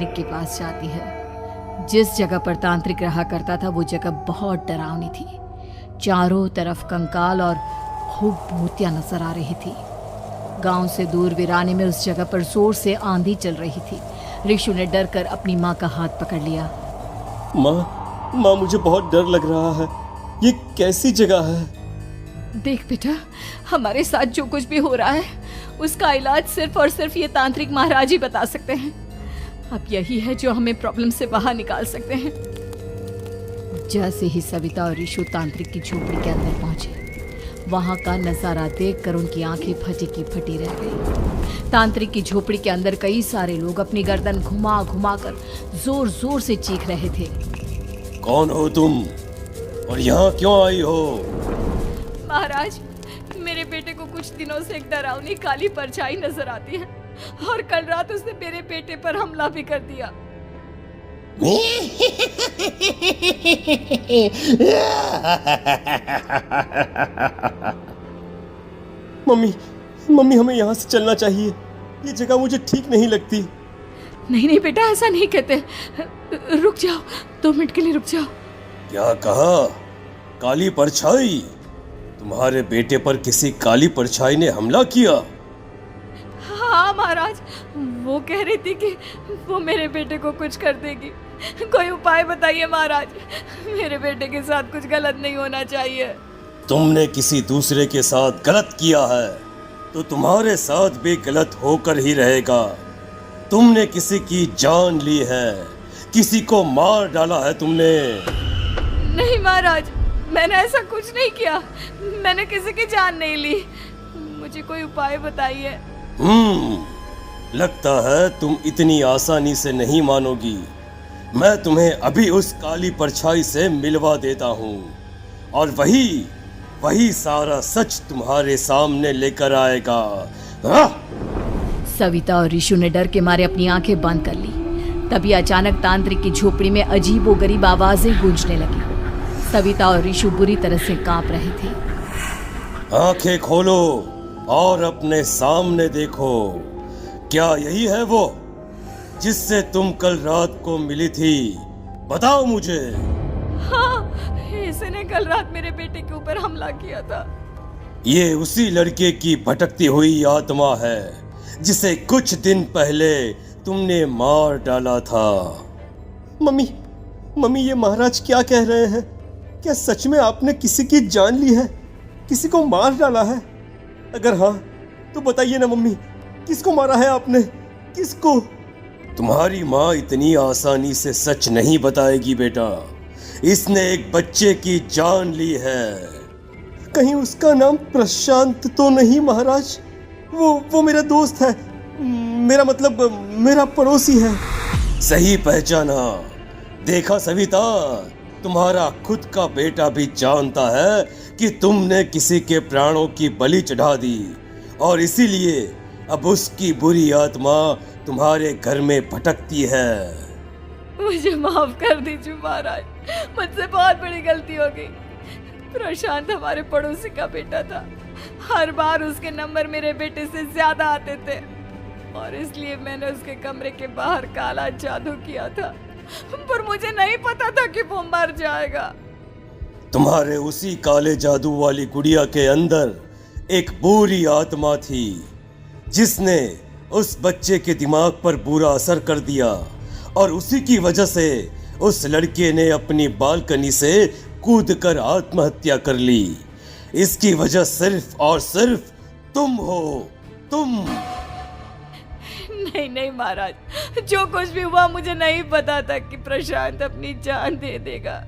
तांत्रिक के पास जाती है। जिस जगह पर तांत्रिक रहा करता था वो जगह बहुत डरावनी थी। चारों तरफ कंकाल और खूब भूतियां नजर आ रही थी। गांव से दूर वीराने में उस जगह पर जोर से आंधी चल रही थी। ऋषु ने डर कर अपनी माँ का हाथ पकड़ लिया। माँ मुझे बहुत डर लग रहा है। ये कैसी जगह है? देख बेटा, हमारे साथ जो कुछ भी हो रहा है उसका इलाज सिर्फ और सिर्फ ये तांत्रिक महाराज ही बता सकते हैं। अब यही है जो हमें प्रॉब्लम से बाहर निकाल सकते हैं। जैसे ही सविता और ऋषु तांत्रिक की झोपड़ी के अंदर पहुंचे, वहां का नजारा देखकर उनकी आंखें फटी की फटी रह गई। तांत्रिक की झोपड़ी के अंदर कई सारे लोग अपनी गर्दन घुमा घुमा कर जोर जोर से चीख रहे थे। कौन हो तुम और यहाँ क्यों आई हो? महाराज, मेरे बेटे को कुछ दिनों से एक डरावनी काली परछाई नजर आती है और कल रात उसने मेरे बेटे पर हमला भी कर दिया। मम्मी हमें यहाँ से चलना चाहिए। ये जगह मुझे ठीक नहीं लगती। नहीं बेटा, ऐसा नहीं कहते। रुक जाओ, 2 मिनट के लिए रुक जाओ। क्या कहा? काली परछाई? तुम्हारे बेटे पर किसी काली परछाई ने हमला किया? हाँ महाराज, वो कह रही थी कि वो मेरे बेटे को कुछ कर देगी। कोई उपाय बताइए महाराज, मेरे बेटे के साथ कुछ गलत नहीं होना चाहिए। तुमने किसी दूसरे के साथ गलत किया है तो तुम्हारे साथ भी गलत होकर ही रहेगा। तुमने किसी की जान ली है, किसी को मार डाला है तुमने। नहीं महाराज, मैंने ऐसा कुछ नहीं किया। मैंने किसी की जान नहीं ली। मुझे कोई उपाय बताइए। लगता है तुम इतनी आसानी से नहीं मानोगी। मैं तुम्हें अभी उस काली परछाई से मिलवा देता हूँ और वही सारा सच तुम्हारे सामने लेकर आएगा। सविता और ऋषु ने डर के मारे अपनी आंखें बंद कर ली। तभी अचानक तांत्रिक की झोपड़ी में अजीबोगरीब आवाजें गूंजने लगी। सविता और ऋषु बुरी तरह से कांप रहे थे। आंखें खोलो और अपने सामने देखो। क्या यही है वो जिससे तुम कल रात को मिली थी? बताओ मुझे। हाँ, इसने कल रात मेरे बेटे के ऊपर हमला किया था। ये उसी लड़के की भटकती हुई आत्मा है जिसे कुछ दिन पहले तुमने मार डाला था। मम्मी ये महाराज क्या कह रहे हैं? क्या सच में आपने किसी की जान ली है, किसी को मार डाला है? अगर हाँ तो बताइए ना मम्मी, किसको मारा है आपने? किसको? तुम्हारी माँ इतनी आसानी से सच नहीं बताएगी बेटा। इसने एक बच्चे की जान ली है। कहीं उसका नाम प्रशांत तो नहीं महाराज? वो मेरा दोस्त है, मेरा मतलब मेरा पड़ोसी है। सही पहचाना। देखा सविता, तुम्हारा खुद का बेटा भी जानता है कि तुमने किसी के प्राणों की बलि चढ़ा दी और इसीलिए अब उसकी बुरी आत्मा तुम्हारे घर में भटकती है। मुझे माफ कर दीजिए महाराज, मुझसे बहुत बड़ी गलती हो गई। प्रशांत हमारे पड़ोसी का बेटा था। हर बार उसके नंबर मेरे बेटे से ज्यादा आते थे और इसलिए मैंने उसके कमरे के बाहर काला जादू किया था, पर मुझे नहीं पता था कि वो मर जाएगा। तुम्हारे उसी काले जादू वाली गुड़िया के अंदर एक बुरी आत्मा थी जिसने उस बच्चे के दिमाग पर बुरा असर कर दिया और उसी की वजह से उस लड़के ने अपनी बालकनी से कूदकर आत्महत्या कर ली। इसकी वजह सिर्फ और सिर्फ तुम हो, तुम। नहीं महाराज, जो कुछ भी हुआ मुझे नहीं पता था कि प्रशांत अपनी जान दे देगा।